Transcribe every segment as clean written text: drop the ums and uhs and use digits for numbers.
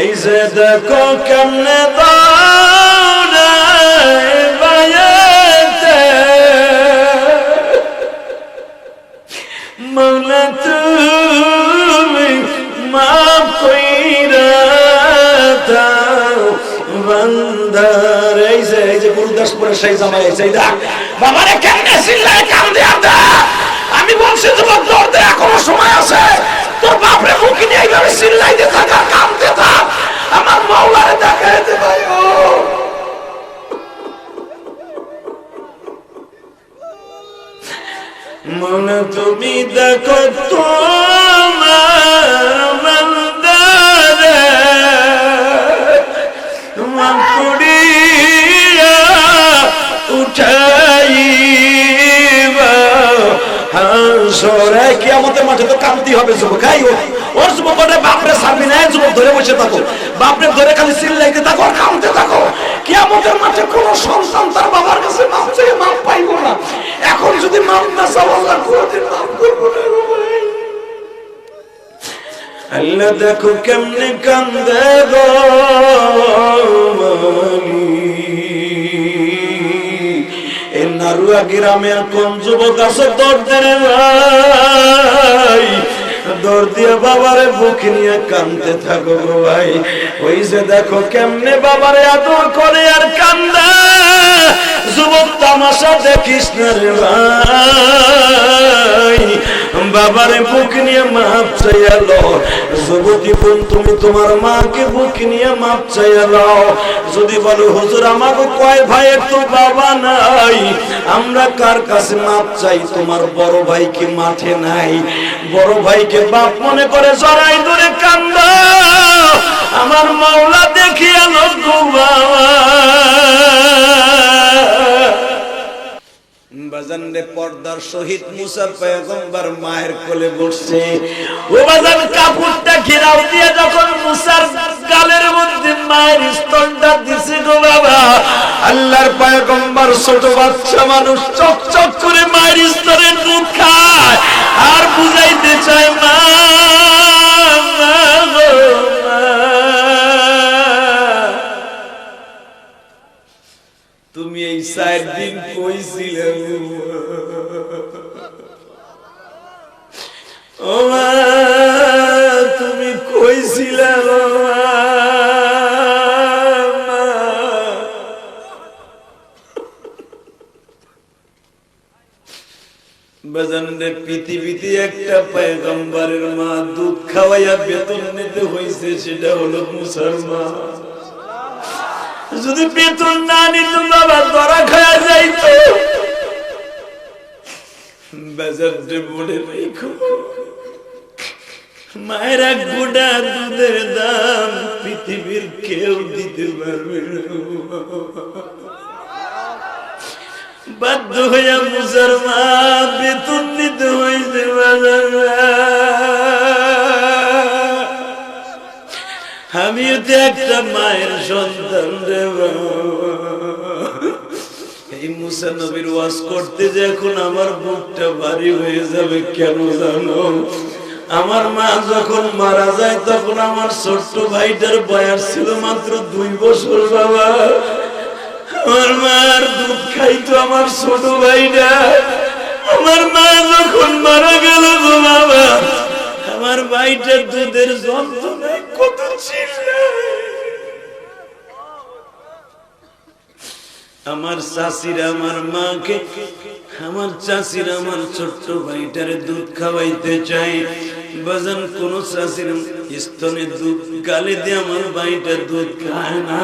এই যে দেখো কেমনে দৌড়ায় বায়াতে মৌলা তুমি মাফ কইরা দাও বান্দার। এই যে গুরুদাসপুরের সেই জামাই এই দেখ বাবারে কেমনে চিল্লায় কান্দে আদা। আমি বলছি তোমার দৌড়তে এখনো সময় আছে, তোর বাপরে মুখে নিয়ে এইভাবে চিল্লাইতে থাক আর কান্দতে থাক, আমার মাওলারে দেখাইতে ভাই। ও মনে তুমি দেখো তোমার বান্দারে তোমার কুড়িয়া উঠাইবা হাসরে কিয়ামতের মাঠে তো কাঁদতে হবে যুবক। ওর যুবক বাপরে ছাড়বি না, যুবক ধরে বসে থাকো, বাপরে ধরে খালি চিল্লাইতে থাকো আর কাঁদতে থাকো। কিয়ামতের মাঠে কোন সন্তান তার বাবার কাছে মাপ চেয়ে মাপ পাইব না। এখন যদি মাপ না চাও আল্লাহ কোনদিন মাপ করবো না। আল্লাহ দেখো কেমনে কান্দে গো এই নারুয়া গ্রামের কোন যুবক আছে দরদের ভাই, দর দিয়ে বাবারে বুক নিয়ে কান্দতে থাকো গো ভাই। ওই যে দেখো কেমনে বাবারে আদর করে আর কান্দে। যুবক তামাশা দেখিস না রে ভাই, বাবারে বুক নিয়ে মাপ চাইয়া লও। যুবতী বোন তুমি তোমার মাকে বুক নিয়ে মাপ চাইয়া লও। যদি বলো হুজুর আমাকে কয় ভাইয়ের তো বাবা নাই, আমরা কার কাছে মাপ চাই? তোমার বড় ভাই কি মাঠে নাই? বড় ভাইকে বাপ মনে করে জড়াই ধরে কান্দো, আমার মাওলা দেখিয়া লো গো বাবা। বাজান রে পর্দার শহীদ মুসা পয়গম্বর মায়ের কোলে বসছে। ও বাজান কাপড়টা ঘেরাও দিয়ে যখন মুসার গালের মধ্যে মায়ের স্তনটা দিছে গো বাবা, আল্লাহর পয়গম্বর ছোট বাচ্চা মানুষ চক চক করে মায়ের স্তনের দুধ খায় আর বুঝাইতে চায় মা তুমি এই 4 দিন কইছিলে ও মা, তুমি কইছিলে পৃথিবীতে একটা পয়গম্বরের মা দুধ খাওয়াইয়া বেতন নিতে হয়েছে, সেটা হলো মুসলমান। যদি বেতন না নিত বাবা ধরা খাওয়া যাইতো। বাজারে বলে রেখো মায়ের এক গোটা দুধের দাম পৃথিবীর কেউ দিতে পারবে না। বাধ্য হইয়া মুসলমান বেতন নিতে হয়েছে। আমিও তো একটা মায়ের সন্তান রে বাবা। এই মুসা নবীর ওয়াজ করতে যে এখন আমার বুকটা ভারী হয়ে যাবে কেন জানো? আমার মা যখন মারা যায় তখন আমার ছোট্ট ভাইটার বয়স ছিল মাত্র 2 বছর বাবা। আমার মার দুধ খাইতো আমার ছোট ভাইটা। আমার মা যখন মারা গেল গো বাবা, আমার ভাইটার দুধের যন্ত্রণায় কত ছিল। আমার চাচিরা আমার মাকে, আমার চাচিরা আমার ছোট্ট ভাইটারে দুধ খাওয়াইতে চাই। বাজান কোন চাচির স্তনে দুধ গালে দিয়ে আমার ভাইটা দুধ খায় না।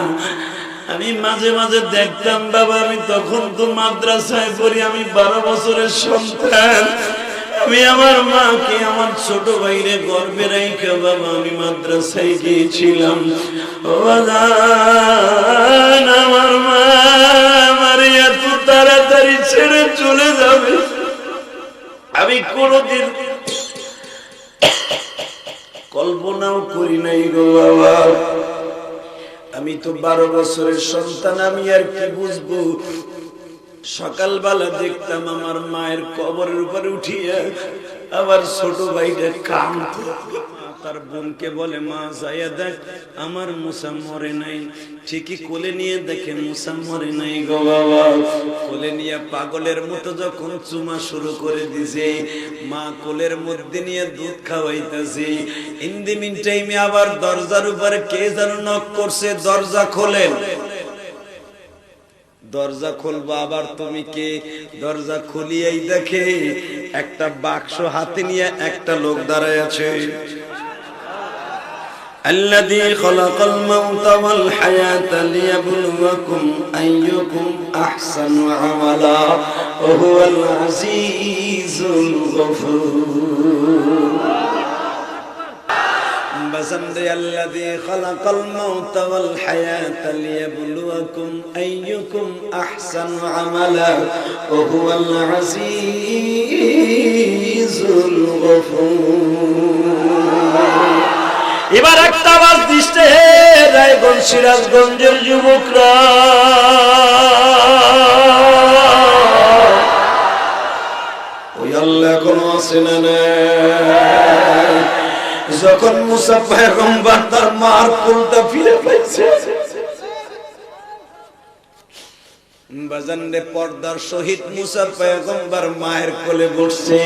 আমি মাঝে মাঝে দেখতাম বাবা, আমি তখন তো মাদ্রাসায় পড়ি, আমি 12 বছরের সন্তান। আমি আমার মাকে আমার ছোট ভাইরে গর্বে রাইখা বাবা আমি মাদ্রাসায় গিয়েছিলাম। ও বাজান, আমার মা আমার এত তাড়াতাড়ি ছেড়ে চলে যাবে আমি কোনদিন কল্পনাও করি নাই গো বাবা। আমি তো 12 বছরের সন্তান, আমি আর কি বুঝবো। সকালবেলা দেখতাম আমার মায়ের কবরের উপরে উঠিয়া আবার ছোট ভাইটা কাঁদতো। তার বোনকে বলে, মা যাইয়া দেখ আমার মুসা মরে নাই। ঠিকই কোলে নিয়ে দেখে মুসা মরে নাই গো বাবা। কোলে নিয়ে পাগলের মতো যখন চুমা শুরু করে দিছে, মা কোলের মধ্যে নিয়ে দুধ খাওয়াইতেছে। ইন দি মিন টাইমে আবার দরজার উপরে কে যেন নক করছে, দরজা খোলেন। দরজা খুলবো আবার তুমি কে? দরজা খুলিয়েই দেখে একটা বাক্স হাতে নিয়ে একটা লোক দাঁড়ায় আছে। الذي خلق الموت والحياة ليبلوكم أيكم أحسن عملا وهو العزيز الغفور الذي خلق الموت والحياة ليبلوكم أيكم أحسن عملا وهو العزيز الغفور এবার একটা আওয়াজ দিচ্ছে, হে রায়গঞ্জ সিরাজগঞ্জের যুবকরা, ওই আল্লাহ এখনো আছে না? যখন মুসা পয়গম্বর তার মার কোলটা ফিরে পাইছে, বাজানে পর্দার শহীদ মুসা পয়গম্বর মায়ের কোলে বসছে।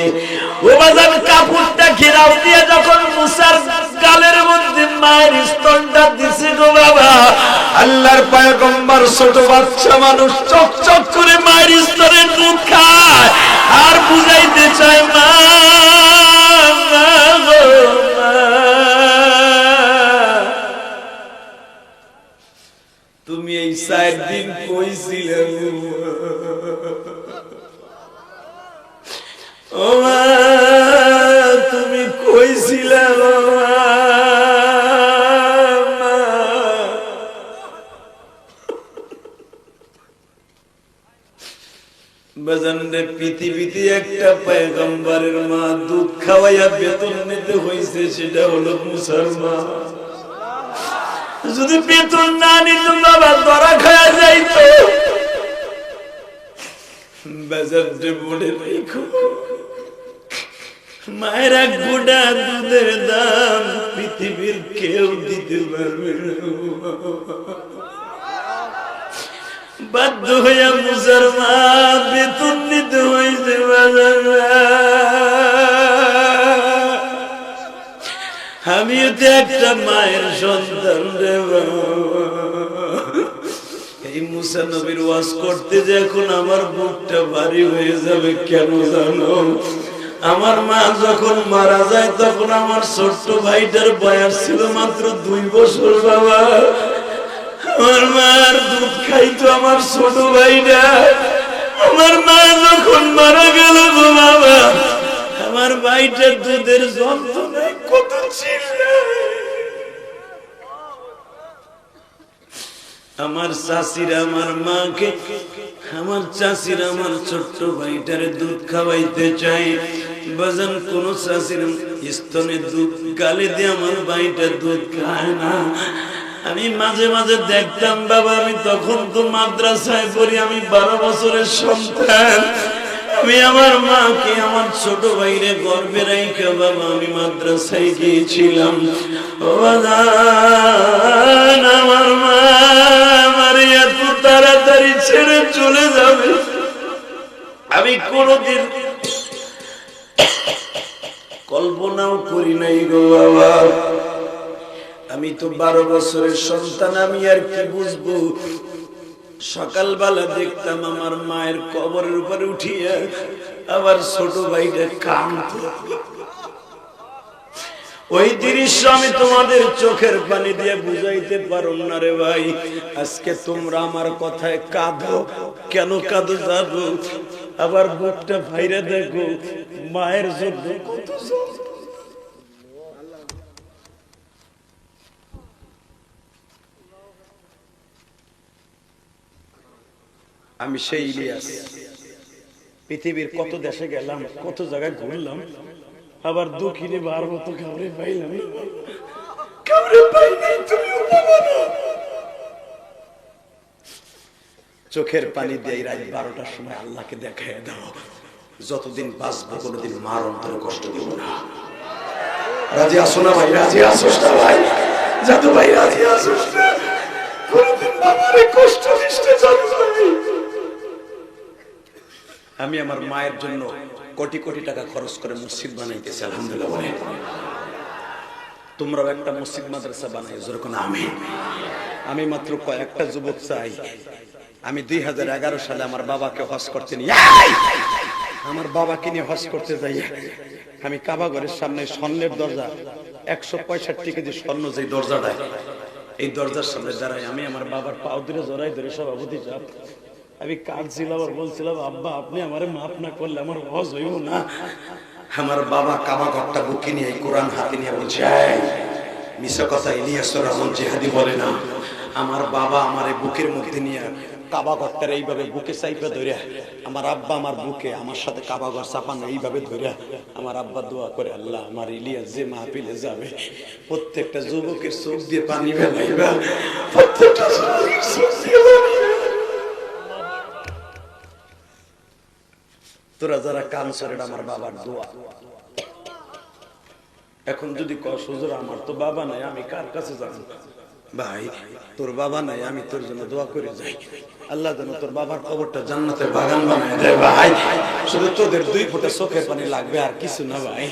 ও বাজান কাপড়টা ঘেরাও দিয়ে যখন মুসার গালের মধ্যে মায়ের স্তনটা দিছে গো বাবা, আল্লাহর পয়গম্বর ছোট বাচ্চা মানুষ চক চক করে মায়ের স্তনের দুধ খায় আর বুঝাইতে চায়, মা তুমি এই 4 দিন কইছিলে ও মা, তুমি কইছিলে বাজানরে, পৃথিবীতে একটা পয়গম্বরের মা দুধ খাওয়াইয়া বেতন নিতে হয়েছে, সেটা হলো মুসলমান। যদি বেতন না নিত বাবা ধরা খাওয়া যাইত। বাজারে বলে রেখো, মায়ের এক গোটা দুধের দাম পৃথিবীর কেউ দিতে পারবে না। বাধ্য হইয়া মুসলমান বেতন নিতে হয়েছে। আমিও তো একটা মায়ের সন্তান রে বাবা। এই মুসা নবীর ওয়াজ করতে যে এখন আমার বুকটা ভারী হয়ে যাবে কেন জানো? আমার মা যখন মারা যায় তখন আমার ছোট্ট ভাইটার বয়স ছিল মাত্র 2 বছর বাবা। আমার মার দুধ খাইতো আমার ছোট ভাইটা। আমার মা যখন মারা গেল গো বাবা, আমার ভাইটার দুধের যন্ত্রণায় কত চিল্লায়। আমার চাচিরা আমার মাকে, আমার চাচিরা আমার ছোট্ট ভাইটারে দুধ খাওয়াইতে চাই। বাজান কোন চাচির স্তনে দুধ গালে দিয়ে আমার ভাইটা দুধ খায় না। আমি মাঝে মাঝে দেখতাম বাবা, আমি তখন তো মাদ্রাসায় পড়ি, আমি 12 বছরের সন্তান। আমি আমার মাকে, আমার ছোট ভাইরে গর্বে রাইখা বাবা আমি মাদ্রাসায় গিয়েছিলাম। ও বাজান, আমার মা আমার এত তাড়াতাড়ি ছেড়ে চলে যাবে আমি কোনদিন কল্পনাও করি নাই গো বাবা। আমি তো 12 বছরের সন্তান, আমি আর কি বুঝবো। সকালবেলা দেখতাম আমার মায়ের কবরের উপরে উঠিয়া আবার ছোট ভাইটা কাঁদতো। ওই দৃশ্য আমি তোমাদের চোখের পানি দিয়ে বুঝাইতে পারো না রে ভাই। আজকে তোমরা আমার কথায় কাঁদো, কেন কাঁদো জানো? আবার বুকটা ভাইরে দেখো, মায়ের জন্য কত। আমি সেই ইলিয়াস, পৃথিবীর কত দেশে গেলাম, কত জায়গায় ঘুরলাম, আবার দুঃখিনী বার মতো কাউরে পাইলাম, কাউরে পাই নাই। তুমিও পাবো না। চোখের পানি দিয়ে রাত 12টার সময় আল্লাহকে দেখায় দাও, যতদিন বাঁচবো কোনোদিন মার অন্তরে কষ্ট দেব না। রাজি আসো না ভাই? রাজি আসোস না ভাই? জাদু ভাই রাজি আসোস না? কোনদিন বাবারে কষ্ট দিতে জাদু ভাই? আমি আমার মায়ের জন্য কোটি কোটি টাকা খরচ করে মসজিদ বানাইতেছি, আলহামদুলিল্লাহ বলে। তোমরাও একটা মসজিদ মাদ্রাসা বানাই, যেরকম আমি। আমি মাত্র কয়েকটা যুবক চাই। আমি 2011 সালে আমার বাবাকে হজ করতে নিয়ে আমার বাবাকে নিয়ে হজ করতে যাই, আমি কাবা ঘরের সামনে স্বর্ণের দরজা 165 কেজি স্বর্ণ যে দরজাটা, এই দরজার সামনে দাঁড়াই আমি আমার বাবার পাও ধরে জড়াই ধরে সভাপতি সাহেব আমি কাঁদছিলাম আর বলছিলাম, আব্বা আপনি আমারে মাফ না করলে আমার হজ হইব না। আমার বাবা কাবা ঘরটা বুকে নিয়ে কোরআন হাতে নিয়ে বলছে, মিশা কথা ইলিয়াসুর রহমান জিহাদি বলে না। আমার বাবা আমার এই বুকের মধ্যে নিয়ে কাবা ঘরটার এইভাবে বুকে চাইপে ধরে, আমার আব্বা আমার বুকে আমার সাথে কাবা ঘর চাপানো এইভাবে ধরে, আমার আব্বা দোয়া করে, আল্লাহ আমার ইলিয়াস যে মাহফিলে যাবে প্রত্যেকটা যুবকের চোখ দিয়ে পানি ফেলাইবা, প্রত্যেকটা যুবকের চোখ দিয়ে পানি ফেলাইবা। তোরা যারা কানসার, এটা আমার বাবার দোয়া। এখন যদি কস হুজুর আমার তো বাবা নাই, আমি কার কাছে যাব? ভাই তোর বাবা নাই, আমি তোর জন্য দোয়া করে যাই, আল্লাহ যেন তোর বাবার কবরটা জান্নাতের বাগান বানায় দেয়। ভাই শুধু তোদের 2 ফোঁটা চোখের পানি লাগবে, আর কিছু না ভাই।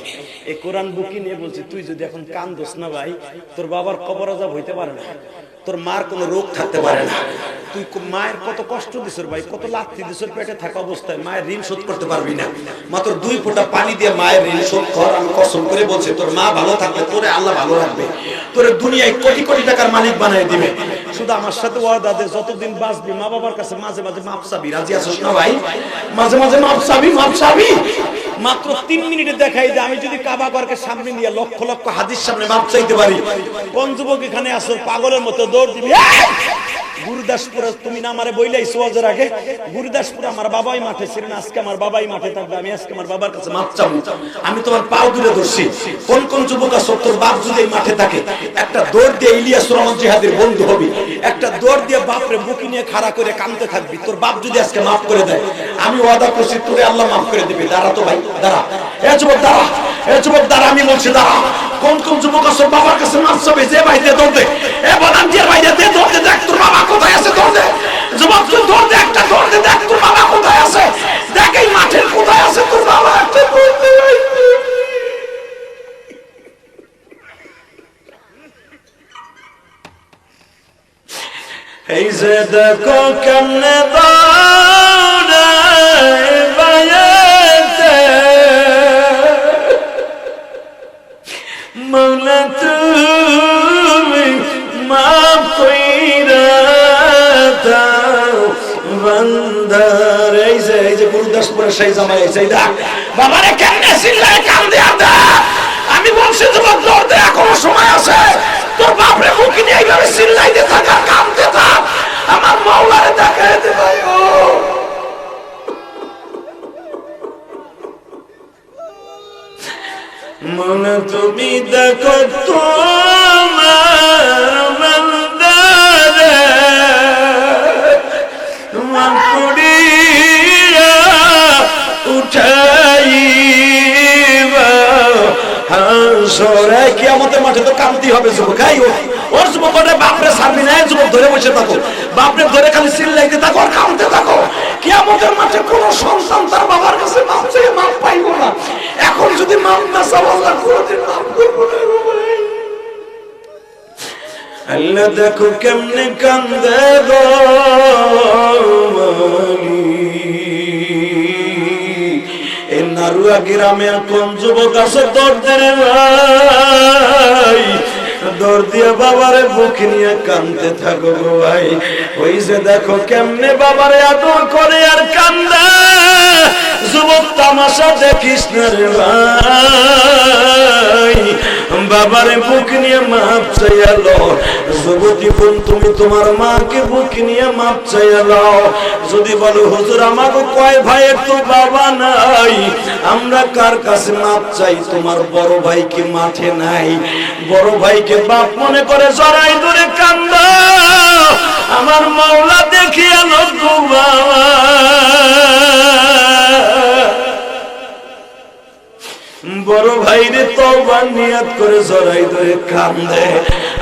এই কোরআন বুকি নিয়ে বলছি, তুই যদি এখন কান্দোস না ভাই, তোর বাবার কবর আযাব হইতে পারে না, তোর মার কোনো রোগ থাকতে পারে না। তুই মায়ের কত কষ্ট দিছর ভাই, কত লাথি দিছর পেটে থাকা অবস্থায়, মায়ের ঋণ শোধ করতে পারবি না। মাত্র 2 ফোঁটা পানি দিয়ে মায়ের ঋণ শোধ কর। আমি কসম করে বলছি, তোর মা ভালো থাকবে, তোরে আল্লাহ ভালো রাখবে, তোরে দুনিয়ায় কোটি কোটি টাকার মালিক বানায় দিবে। শুধু আমার সাথে ওয়াদা দে, যতদিন বাঁচবি মা বাবার কাছে মাঝে মাঝে মাপ চাবি। রাজি আছিস না ভাই? মাঝে মাঝে মাপ চাবি, মাপ চাবি। মাত্র 3 মিনিটে দেখাই যে আমি যদি কাবা ঘরকে সামনে নিয়ে লক্ষ লক্ষ হাদিস সামনে মাপ চাইতে পারি, কোন যুবক এখানে আসর পাগলের মতো দৌড় দিবি? গুরুদাসপুরে তুমি না আমারে বইলাইছো ওয়াজের আগে, গুরুদাসপুরে আমার বাবাই মাঠে ছিলেন, আজকে আমার বাবাই মাঠে থাকবে। আমি আজকে আমার বাবার কাছে মাপ চাবো। আমি তোমার পাও ধরে ধরছি। কোন কোন যুবক আছো, তোর বাপ যদি এই মাঠে থাকে, একটা দৌড় দিয়ে ইলিয়াসুর রহমান জিহাদের বন্ধু হবি, একটা দৌড় দিয়ে বাপরে বুকি নিয়ে খাড়া করে কাঁদতে থাকবি। তোর বাপ যদি আজকে মাফ করে দেয়, আমি ওয়াদা করছি তোরে আল্লাহ মাফ করে দিবে। দাঁড়া তো ভাই, দাঁড়া। এ যুবক দাঁড়া, এ যুবক দাঁড়া, আমি বলছি দাঁড়া। কোন কোন যুবক আছো বাবার কাছে মাপ চাবে? যে ভাই দিয়ে দৌড় দে, এ বনান্তিয়ার ভাই দিয়ে দৌড় দে, দেখ তোর বাবা কোথায় আছে, দৌড় দে। যুবক তুই দৌড় দে, একটা দৌড় দে, দেখ তোর বাবা কোথায় আছে, দেখ এই মাঠের কোথায় আছে তোর বাবা, একটা দৌড় দে। এই যে দেখো কেমনে দৌড়ায় বায়াতে, মৌলা তুমি মাফ কইরা দাও বান্দার। এই যে গুরুদাসপুরের সেই জামাই এই দেখ বাবারে কেমনে চিল্লায় কান্দে আদা। আমি বলছি যুবক দৌড় দে, এখনো সময় আছে। তোর বাপরে বুকি নিয়ে এইভাবে চিল্লাইতে থাক আর কান্দতে থাক, আমার মাওলারে দেখায় দে ভাই। ও মনে তুমি দেখো তোমার বান্দারে মাকুড়িয়া উঠাইবা হাসরে কিয়ামতের মাঠে। তো কান্দি হবে যুবক, ওর যুবক বাপরে ছাড়বি না। যুবক ধরে বসে থাকো, বাপরে ধরে খালি চিল্লাইতে থাকো আর কাঁদতে থাকো। কিয়ামতের মাঠে কোন সন্তান তার বাবার কাছে মাপ চেয়ে মাপ পাইব না। এখন যদি মাপ না চাও, আল্লাহ কোনদিন মাপ করবো না। আল্লাহ দেখো কেমনে কান্দে গো এই নারুয়া গ্রামের কোন যুবক আছে দরদের ভাই, দৌড় দিয়ে বাবারে বুক নিয়ে কান্দতে থাকো গো ভাই। ওই যে দেখো কেমনে বাবারে আদর করে আর কান্দে। যুবক তামাশা দেখিস না রে ভাই, বাবারে বুক নিয়ে মাপ চাইলো। যুবতী বোন তুমি তোমার মাকে বুক নিয়ে মাপ চাইলো। যদি বলো হুজুর আমাকে কয় ভাইয়ের তো বাবা নাই, আমরা কার কাছে মাপ চাই? তোমার বড় ভাই কি মাঠে নাই? বড় ভাইকে বাপ মনে করে জড়াই ধরে কান্দা, আমার মাওলা দেখিয়া গো বাবা। বড় ভাই রে তওবা নিয়ত করে জড়াই ধরে কান্দে,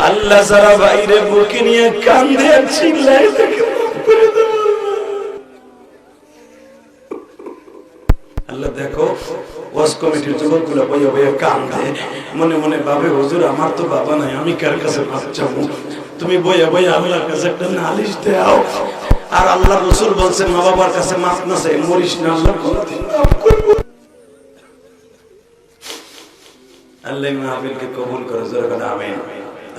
আল্লাহ যারা বাইরে বুকে নিয়ে কান্দে আর চিল্লায় তাকে মাফ করে দেব। আল্লাহ দেখো ওয়াজ কমিটির যুবকগুলো বইয়া বইয়া কান্দে, মনে মনে ভাবে হুজুর আমার তো বাবা নাই, আমি কার কাছে মাপ চাবো? তুমি বইয়া বইয়া আল্লাহর কাছে একটা নালিশ দাও। আর আল্লাহ রাসূল বলছেন মা বাবার কাছে মাপ না চাই মরিস না, আল্লাহ কোনদিন মাফ করবে। আল্লাহ মাহফিলকে কবুল করে, জোরে বলো আমিন।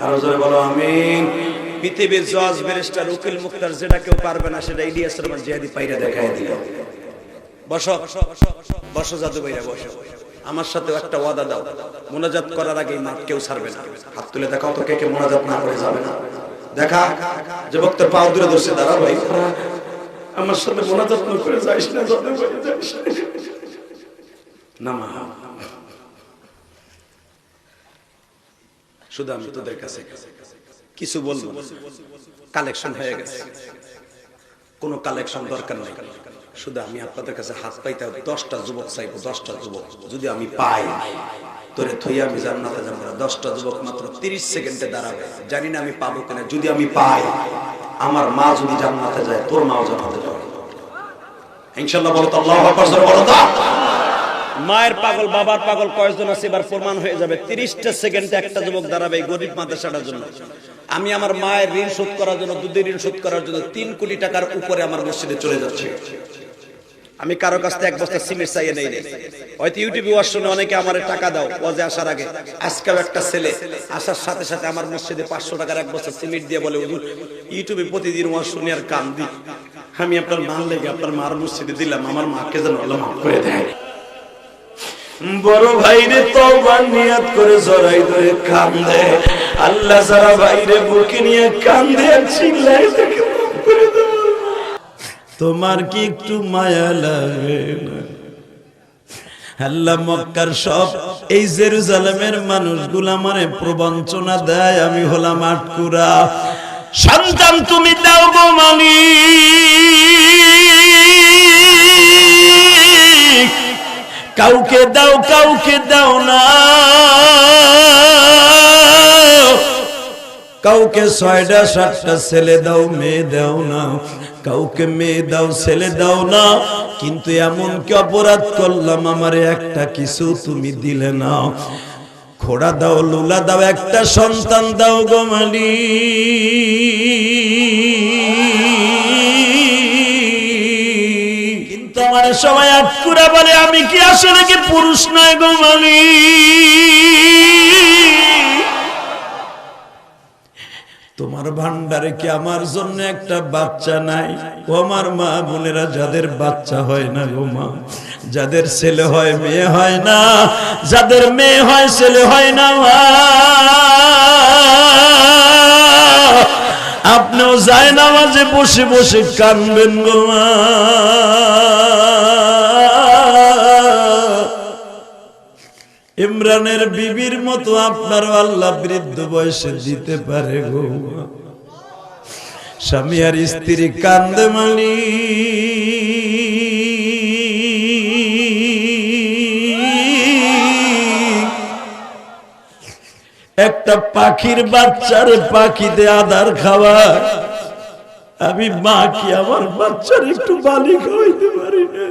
আরো জোরে বলো আমিন। পৃথিবীর জজ ব্যারিস্টার উকিল মুক্তার যেটা কেউ পারবে না সেটা ইলিয়াস রহমান জিহাদি পাইরা দেখায় দিল। বসো বসো জাদু ভাইরা বসো, আমার সাথে একটা ওয়াদা দাও, মুনাজাত করার আগে মাপ কেউ ছাড়বে না। হাত তুলে দেখাও তো কে কে মুনাজাত না করে যাবে না। দেখা যুবক তোর পাও দূরে ধরছে, দাঁড়া ভাই আমার সাথে মুনাজাত না করে যাইস না, জাদু ভাই যাইস না। মা শুধু আমি তোদের কাছে কিছু বলবো, কালেকশন হয়ে গেছে, কোনো কালেকশন দরকার নেই। শুধু আমি আপনাদের কাছে হাত পাইতে 10টা যুবক চাইবো, 10টা যুবক যদি আমি পাই তোরে থইয়া আমি জান্নাতে যাবো না। 10টা যুবক মাত্র 30 সেকেন্ডে দাঁড়াবে, জানি না আমি পাবো কিনা। যদি আমি পাই, আমার মা যদি জান্নাতে যায়, তোর মাও জান্নাতে যাবে ইনশাআল্লাহ। বলো তো আল্লাহু আকবার, জোরে বলো তো। মায়ের পাগল বাবার পাগল কয়জন আছে এবার প্রমাণ হয়ে যাবে। 30টা সেকেন্ডে একটা যুবক দাঁড়াবে এই গরিব মাদ্রাসাটার জন্য। আমি আমার মায়ের ঋণ শোধ করার জন্য, দুধের ঋণ শোধ করার জন্য 3 কোটি টাকার উপরে আমার মসজিদে চলে যাচ্ছে। আমি কারো কাছ থেকে 1 বস্তা সিমেন্ট চাইয়ে নেই। হয়তো ইউটিউবে ওয়াজ শুনে অনেকে আমার টাকা দাও ওয়াজে আসার আগে। আজকাল একটা ছেলে আসার সাথে সাথে আমার মসজিদে 500 টাকার 1 বস্তা সিমেন্ট দিয়ে বলে হুজুর ইউটিউবে প্রতিদিন ওয়াজ শুনি আর কান্দি, আমি আপনার মার লেগে আপনার মার মসজিদে দিলাম, আমার মাকে যেন আল্লাহ মাফ করে দেয়। বড় ভাইরে তওবা নিয়ত করে জড়াই ধরে কান্দে, আল্লাহ যারা বাইরে বুকে নিয়ে কান্দে আর চিল্লায় তাকে মাফ করে দেব। তোমার কি একটু মায়া লাগে না? আল্লাহ মক্কার সব এই জেরুজালেমের মানুষগুলো আমারে প্রবঞ্চনা দেয়, আমি হলাম আটকুরা। সন্তান তুমি দাও গো মালিক, কাউকে দাও কাউকে দাও না, কাউকে 6টা 7টা ছেলে দাও মেয়ে দাও না, কাউকে মেয়ে দাও ছেলে দাও না। কিন্তু এমন কি অপরাধ করলাম আমারে একটা কিছু তুমি দিলে না? ঘোড়া দাও লুলা দাও একটা সন্তান দাও গো মালিক। কিন্তু আমার সবাই আটকুরা বলে আমি কি আসলে কি পুরুষ নয় গো মালিক? তোমার ভান্ডারে কি আমার জন্য একটা বাচ্চা নাই? ও আমার মা বোনেরা, যাদের বাচ্চা হয় না গো মা, যাদের ছেলে হয় মেয়ে হয় না, যাদের মেয়ে হয় ছেলে হয় না, আপনিও যায় নামাজে বসে বসে কাঁদবেন গো মা। ইমরানের বিবির মতো আপনার আল্লাহ বৃদ্ধ বয়সে দিতে পারে গো। স্বামী আর স্ত্রী কান্দে মালি, একটা পাখির বাচ্চার পাখিতে আদার খাওয়া, আমি মা কি আমার বাচ্চার একটু বালি খাওয়াইতে পারি না?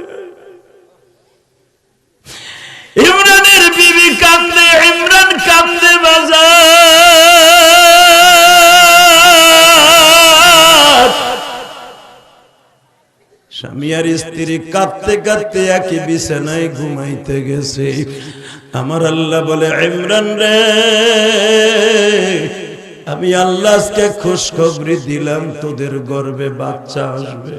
ইমরানের বিবি কান্দে, ইমরান কান্দে বাজার। স্বামী আর স্ত্রী কাঁদতে কাঁদতে একই বিছানায় ঘুমাইতে গেছে। আমার আল্লাহ বলে ইমরান রে, আমি আল্লাহ আজকে খুশখবরি দিলাম তোদের গর্ভে বাচ্চা আসবে।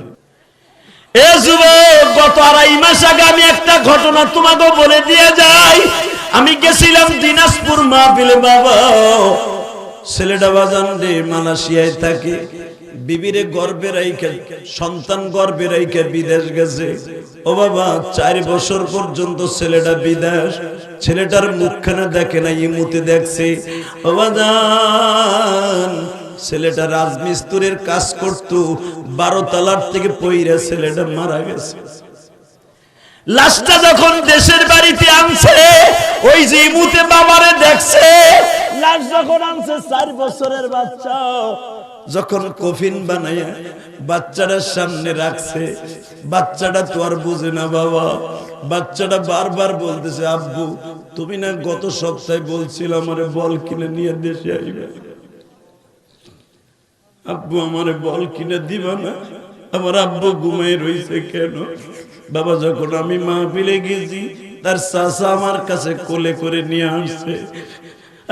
এ যুবক, গত 2.5 মাস আগে আমি একটা ঘটনা তোমাকে বলে দিয়ে যাই। আমি গেছিলাম দিনাজপুর মাহফিলে। বাবা ছেলেটা বাজান রে মালয়েশিয়ায় থাকে, বিবিরে গর্ভে রাইখে, সন্তান গর্ভে রাইখে বিদেশ গেছে। ও বাবা 4 বছর পর্যন্ত ছেলেটা বিদেশ, ছেলেটার মুখখানা দেখে না, ইমুতে দেখছে। ও বাজান ছেলেটা রাজমিস্ত্রির কাজ করতো, 12 তলার থেকে পইরা ছেলেটা মারা গেছে। লাশটা যখন দেশের বাড়িতে আনছে, ওই যে ইমুতে বাবারে দেখছে, লাশ যখন আনছে 4 বছরের বাচ্চা, যখন কফিন বানাইয়া বাচ্চাটার সামনে রাখছে, বাচ্চাটা তো আর বুঝে না বাবা। বাচ্চাটা বারবার বলতেছে, আব্বু তুমি না গত সপ্তাহে বলছিলে আমারে বল কিনে নিয়ে দেশে আইবে, আব্বু আমারে বল কিনে দিবা না? আমার আব্বু ঘুমাই রইছে কেন? বাবা যখন আমি মাহফিলে গেছি, তার চাচা আমার কাছে কোলে করে নিয়ে আসছে,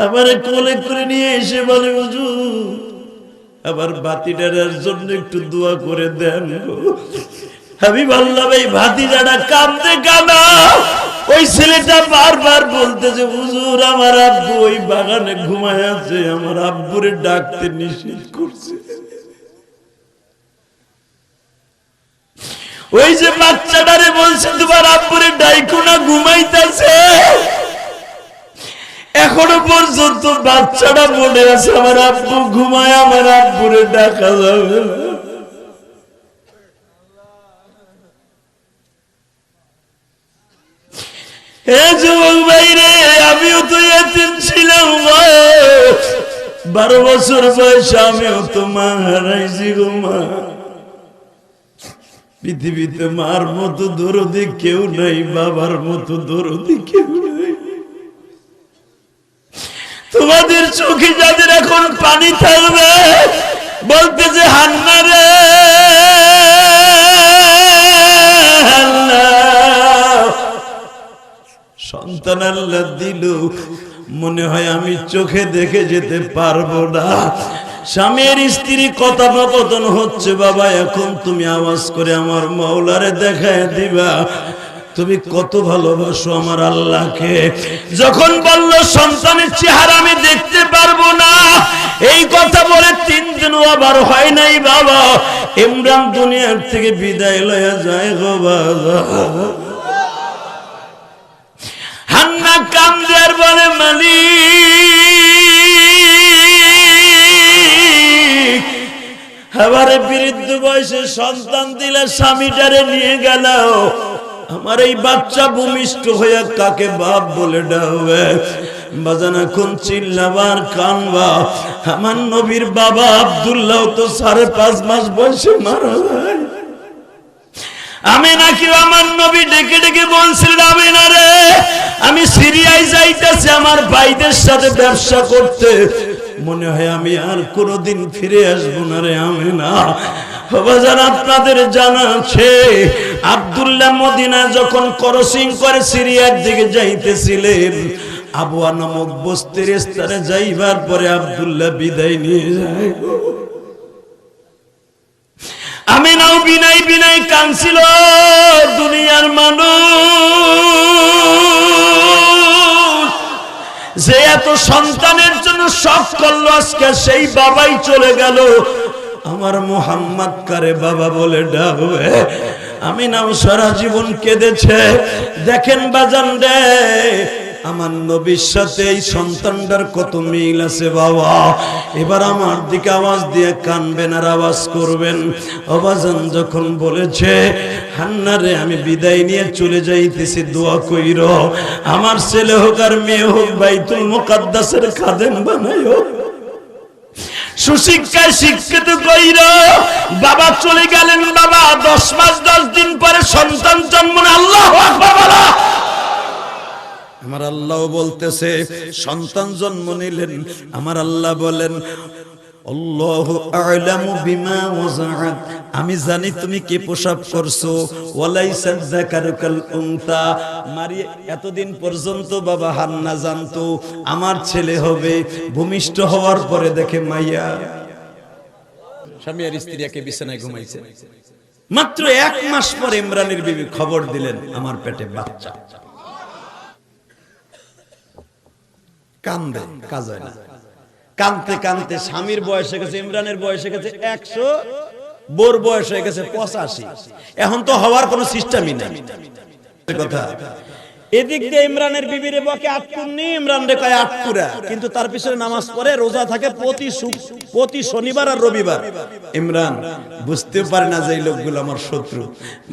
আমারে কোলে করে নিয়ে এসে বলে, হুজুর আবার ভাতিজাটার জন্য একটু দোয়া করে দেন গো। আমি বললাম, এই ভাতিজাটা কাঁদতে কেন? ওই ছেলেটা বারবার বলতেছে, হুজুর আমার আব্বু ওই বাগানে ঘুমায় আছে, আমার আব্বুরে ডাকতে নিষেধ করছে। ওই যে বাচ্চাটারে বলছে তোমার আব্বুরে ডাইকো না, ঘুমাইতেছে। এখনো পর্যন্ত বাচ্চাটা মনে আছে, আমার আব্বু ঘুমায়, আমার আব্বুরে ডাকা যাবে না। হে যুবক ভাইরে, আমিও তো এতিম ছিলাম, 12 বছর বয়সে আমিও তো মা হারাইছি গো মা। পৃথিবীতে মার মতো দরদি কেউ নাই, বাবার মতো দরদি কেউ নাই। তোমাদের চোখে যাদের এখন পানি থাকবে, বলতে যে হান্না রে সন্তান আল্লাহ দিল, মনে হয় আমি চোখে দেখে যেতে পারবো না। স্বামীর স্ত্রী কথোপকথন হচ্ছে, বাবা এখন তুমি আওয়াজ করে আমার মাওলারে দেখায় দিবা তুমি কত ভালোবাসো আমার আল্লাহকে। যখন বলল সন্তানের চেহারা আমি দেখতে পারবো না, এই কথা বলে 3 দিনও আবার হয় নাই বাবা, ইমরান দুনিয়ার থেকে বিদায় লয়া যায় গো বাবা। হান্না কান্দে আর বলে, মালিক আমারে বৃদ্ধ বয়সে সন্তান দিলে, স্বামীটারে নিয়ে গেল, আমার এই বাচ্চা ভূমিষ্ঠ হইয়া কাকে বাপ বলে ডাকবে? বাজান এখন চিল্লাবার কানবা। আমার নবীর বাবা আব্দুল্লাহ তো 5.5 মাস বয়সে মারা যায়। আমি নাকি আমার নবী ডেকে ডেকে বলছিলেন, আমি না রে আমি সিরিয়ায় যাইতেছি আমার ভাইদের সাথে ব্যবসা করতে, মনে হয় আমি আর কোনোদিন ফিরে আসবো না রে। আমি না বাজার, আপনাদের জানা আছে আব্দুল্লাহ মদিনা যখন ক্রসিং করে সিরিয়ার দিকে যাইতেছিলেন, আবুয়া নামক বস্তির স্থানে যাইবার পরে আব্দুল্লাহ বিদায় নিয়ে যায়। আমি নাও বিনাই বিনাই কাঁদছিল। দুনিয়ার মানুষ যে এত সন্তানের জন্য সব করলো, আজকে সেই বাবাই চলে গেল। আমার মুহাম্মদ কারে বাবা বলে ডাকবে? আমি নাও সারা জীবন কেঁদেছে। দেখেন বাজান রে, আমার নবীর সাথে এই সন্তানটার কত মিল আছে বাবা। এবার আমার দিকে আওয়াজ দিয়ে কানবেন আর আওয়াজ করবেন। অবাজান যখন বলেছে, হান্নারে আমি বিদায় নিয়ে চলে যাইতেছি, দোয়া কইর আমার ছেলে হোক আর মেয়ে হোক বাইতুল মুকাদ্দাসের খাদেম বানাইও, সুশিক্ষায় শিক্ষিত কইর। বাবা চলে গেলেন। বাবা 10 মাস 10 দিন পরে সন্তান জন্ম নেয়। আল্লাহু আকবার বলো। আমার আল্লাহ বলতেছে, সন্তান জন্ম নিলেন। আমার আল্লাহ বলেন, আল্লাহু আ'লামু বিমা ওয়াজাআত, আমি জানি তুমি কি প্রসব করছো। ওয়ালাইসা যাকারু কাল উনসা, মারিয়া এতদিন পর্যন্ত বাবা হান্না জানতো আমার ছেলে হবে। ভূমিষ্ঠ হওয়ার পরে দেখে মাইয়া, স্বামী আর স্ত্রী একে বিছানায় ঘুমাইছে। মাত্র 1 মাস পর ইমরানের বিবি খবর দিলেন, আমার পেটে বাচ্চা। কান্দে, কাজ হয় না। কানতে কানতে স্বামীর বয়স হয়ে গেছে, ইমরানের বয়স হয়ে গেছে 100, বোর বয়স হয়ে গেছে 85। এখন তো হওয়ার কোনো সিস্টেমই নাই কথা। এদিক দিয়ে ইমরানের বিবিরে বকে আটকুন্নি, ইমরান রে কয় আটকুরা, কিন্তু তার পিছনে নামাজ পড়ে, রোজা থাকে প্রতি শনিবার আর রবিবার। ইমরান বুঝতে পারে না যে এই লোকগুলো আমার শত্রু।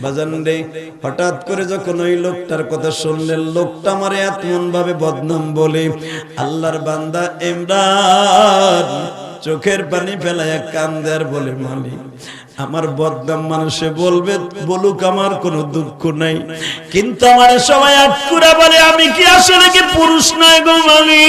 বাজান রে, হঠাৎ করে যখন ওই লোকটার কথা শুনলেন, লোকটা আমারে এমন ভাবে বদনাম বলে, আল্লাহর বান্দা ইমরান চোখের পানি ফেলায় কান্দে আর বলে, মালিক আমার বদনাম মানুষে বলবে, বলুক, আমার কোনো দুঃখ নাই, কিন্তু আমার সবাই আটকুরা বলে, আমি কি আসলে কি পুরুষ নয় গো মালিক?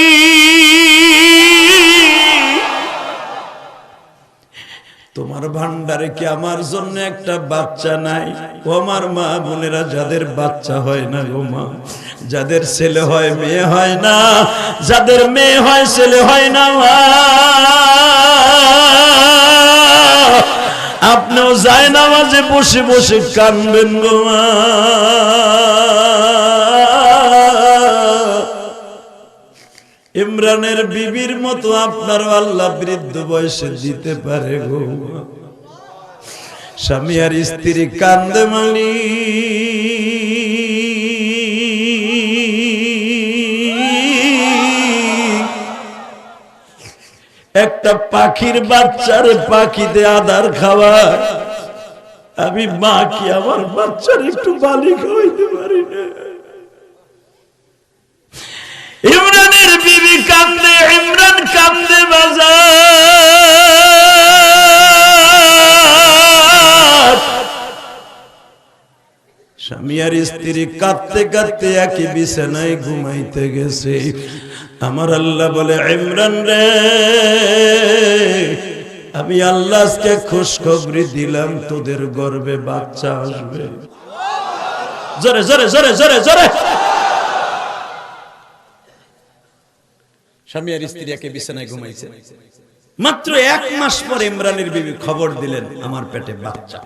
তোমার ভান্ডারে কি আমার জন্য একটা বাচ্চা নাই? ও আমার মা বোনেরা, যাদের বাচ্চা হয় না গো মা, যাদের ছেলে হয় মেয়ে হয় না, যাদের মেয়ে হয় ছেলে হয় না, আপনিও যায় নামাজে বসে বসে কাঁদবেন গো মা। ইমরানের বিবির মতো আপনার আল্লাহ বৃদ্ধ বয়সে দিতে পারে গো। স্বামী আর স্ত্রী কান্দে মালি, একটা পাখির বাচ্চার পাখিতে আদার খাওয়ার, আমি মা কি আমার বাচ্চার একটু বালি খাওয়াইতে পারি না? ইমরানের বিবি কান্দে, ইমরান কান্দে বাজার। স্বামী আর স্ত্রী কাঁদতে কাঁদতে একই বিছানায় ঘুমাইতে গেছে। আমার আল্লাহ বলে, ইমরান রে, আমি আল্লাহ আজকে খুশখবরি দিলাম, তোদের গর্ভে বাচ্চা আসবে। জোরে জোরে জোরে জোরে জোরে। স্বামী আর স্ত্রী একে বিছানায় ঘুমাইছে। মাত্র 1 মাস পর ইমরানের বিবি খবর দিলেন, আমার পেটে বাচ্চা।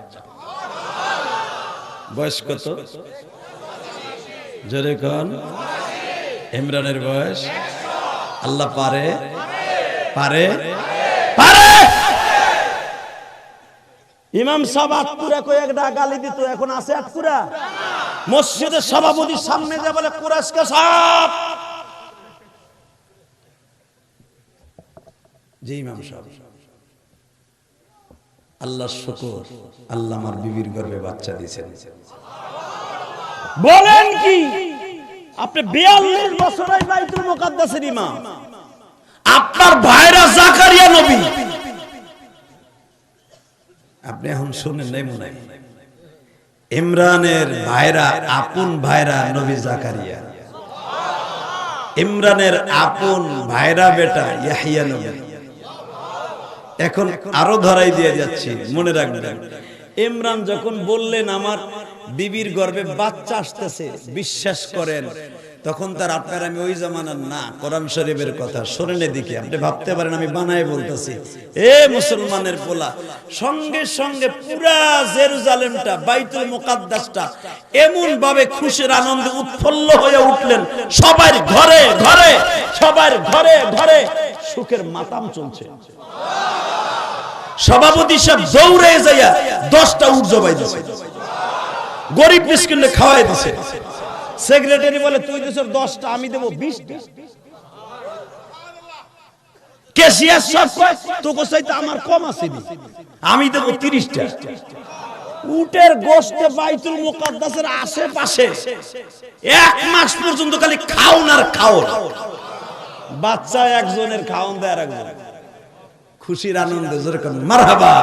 বয়স কত? জোরে কোন? ইমরানের বয়স? আল্লাহ পারে পারে পারে। ইমাম সাহেব আটকুরা কয়েকটা গালি দিত, এখন আছে আটকুরা? মসজিদের সভাপতির সামনে যা বলে, কুরাশকা সাহেব, জি ইমাম সাহেব, আল্লাহ শুকর, আল্লাহ আমার বিবির গর্ভে বাচ্চা দিয়েছেন। বলেন কি? আপনি 42 বছরের বাইতুল মুকাদ্দাসের ইমাম, আপনার ভাইরা জাকারিয়া নবী, আপনি এখন শুনেন নাই মনে হয়? ইমরানের ভাইরা, আপন ভাইরা নবী জাকারিয়া, ইমরানের আপন ভাইরা বেটা ইয়াহইয়া নবী। এখন আরো ধরাই দিয়ে যাচ্ছি, মনে রাখবেন। ইমরান যখন বললেন আমার বিবির গর্ভে বাচ্চা আসতেছে, বিশ্বাস করেন তখন তার আপনার, আমি ওই জামানার না, কোরআন শরীফের কথা শোনেন। এদিকে আপনি ভাবতে পারেন আমি বানায় বলতেছি। এ মুসলমানের পোলা, সঙ্গে সঙ্গে পুরা জেরুজালেমটা, বাইতুল মুকাদ্দাসটা এমন ভাবে খুশির আনন্দে উৎফুল্ল হয়ে উঠলেন, সবার ঘরে ঘরে, সবার ঘরে ঘরে সুখের মাতাম চলছে। সভাপতি সাহেব দৌড়ে যাইয়া 10টা উট জবাই দিছে, গরিব মিসকিনকে খাওয়াই দিছে। সেক্রেটারি বলে, তুই দিছস 10টা, আমি দেব 20টা। ক্যাশিয়ার সব কয়, তোকে চাইতে আমার কম আছে, আমি দেব 30টা। উটের গোশতে বাইতুল মুকাদ্দাসের আশেপাশে 1 মাস পর্যন্ত খালি খাওন আর খাওন। বাচ্চা একজনের খাওন দেয় আরেকজন, খুশির আনন্দে যেরকম মারহাবা।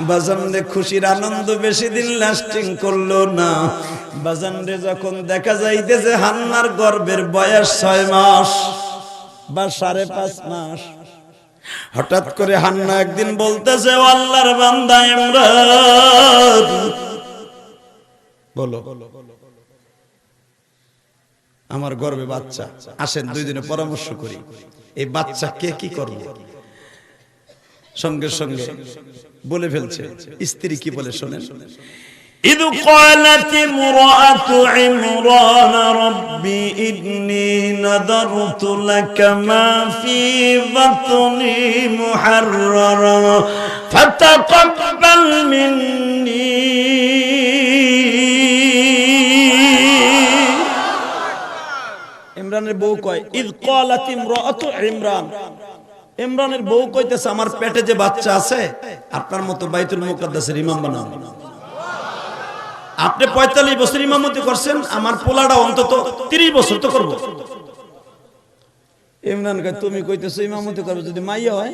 বাজানরে খুশির আনন্দ বেশি দিন লাস্টিং করলো না। বাজানরে যখন দেখা যাইতেছে হান্নার গর্ভের বয়স 6 মাস বা 5.5 মাস, হঠাৎ করে হান্না একদিন বলতেছে, ও আল্লাহর বান্দা ইমরান, বলো আমার গর্ভে বাচ্চা, আসেন 2 দিনে পরামর্শ করি, এই বাচ্চা কে কি করবে। সঙ্গে সঙ্গে বলে ফেলছে। স্ত্রী কি বলে শোনেন। إذ قالت امرأة عمران رب إني نذرت لك ما في بطني محررا فتقبل مني ইমরানের বউ কয় ইয ক্বালাত ইমরাতু ইমরান, ইমরানের বউ কইতেছে আমার পেটে যে বাচ্চা আছে আপনার মতো বাইতুল মুকাদ্দাসের ইমাম বানান। আপনি 45 বছর ইমামতি করছেন, আমার পোলাটা অন্তত 30 বছর তো করব। ইমরান কয় তুমি কইতেছো ইমামতি করবে যদি মাইয়া হয়?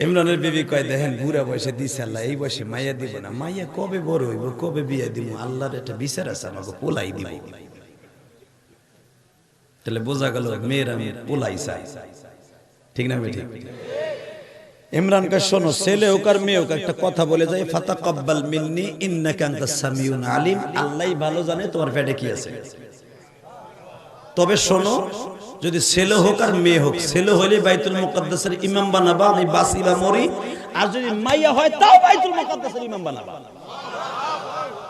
ইমরানের বিবি কয় দেখেন বুড়া বয়সে দিছে আল্লাহ, এই বয়সে মাইয়া দিব না, মাইয়া কবে বড় হইব, কবে বিয়ে দিব, আল্লাহর একটা বিচার আছে, আমাকে পোলাই দিব। তাহলে বোঝা গেল মেয়ের আমি পোলাই চাই, ঠিক না বেঠিক? ইমরান কা শোনো, ছেলে হোক আর মেয়ে হোক একটা কথা বলে যায়, ফাতাকাব্বাল মিন্নি ইন্নাকা আনতাস সামিউন আলিম, আল্লাহই ভালো জানে তোমার পেটে কি আছে। তবে শোনো, যদি ছেলে হোক আর মেয়ে হোক, ছেলে হইলে বাইতুল মুকাদ্দাসের ইমাম বানাবা, আমি বাঁচি বা মরি, আর যদি মাইয়া হয় তাও বাইতুল মুকাদ্দাসের ইমাম বানাবা।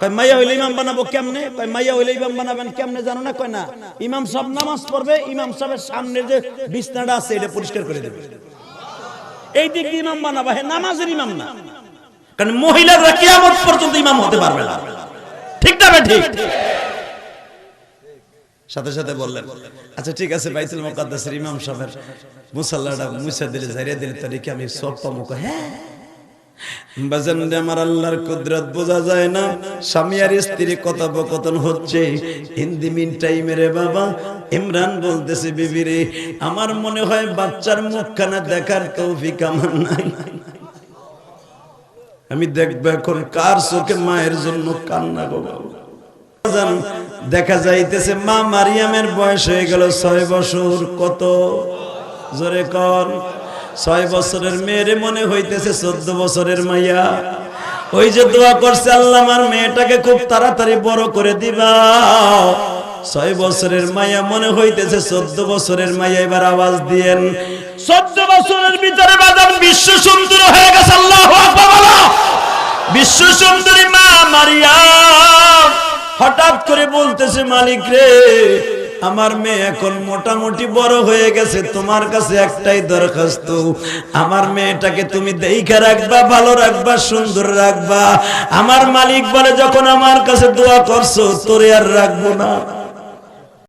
কয় মাইয়া হইলে ইমাম বানাবো কেমনে? কয় মাইয়া হইলে ইমাম বানাবেন কেমনে জানো না? কয় না, ইমাম সাহেব নামাজ পড়বে, ইমাম সাহেবের সামনে যে বিছনাটা আছে এটা পরিষ্কার করে দেবে, এই দিক দিয়ে ইমাম বানাবা, হে নামাজের ইমাম না। কারণ মহিলারা কিয়ামত পর্যন্ত ইমাম হতে পারবে না, ঠিক না ঠিক? সাথে সাথে বললেন আচ্ছা ঠিক আছে, বাইতুল মুকাদ্দাসের ইমাম সাহেবের মুসাল্লাটা মুছা দিলে, জারিয়া দিলে তাহলে কি আমি সব পাবো? হ্যাঁ বাজান, আমার আল্লাহর কুদরত বোঝা যায় না। স্বামী আর স্ত্রী কথোপকথন হচ্ছে, ইন দি মিন টাইমে রে বাবা ইমরান বলতেছে বিবি রে, আমার মনে হয় বাচ্চার মুখখানা দেখার তৌফিক আমার নাই, আমি দেখবো এখন কার চোখে মায়ের জন্য কান্না গো বাবা। দেখা যাইতেছে মা মারিয়ামের বয়স হয়ে গেল 6 বছর। কত জোরে কর? 6 বছরের মেয়েরে মনে হইতেছে 14 বছরের মাইয়া। ওই যে দোয়া করছে আল্লাহ আমার মেয়েটাকে খুব তাড়াতাড়ি বড় করে দিবা, 6 বছরের মাইয়া মনে হইতেছে 14 বছরের মাইয়া। এবার আওয়াজ দিয়েন, 14 বছরের ভিতরে বাদাম বিশ্ব সুন্দর হয়ে গেছে। আল্লাহু আকবার বলো। বিশ্ব সুন্দরী মা মারিয়াম হঠাৎ করে বলতেছে, মালিক রে আমার মেয়ে এখন মোটামুটি বড় হয়ে গেছে, তোমার কাছে একটাই দরখাস্ত, আমার মেয়েটাকে তুমি দেখে রাখবা, ভালো রাখবা, সুন্দর রাখবা। আমার মালিক বলে যখন আমার কাছে দোয়া করছো তোরে আর রাখবো না।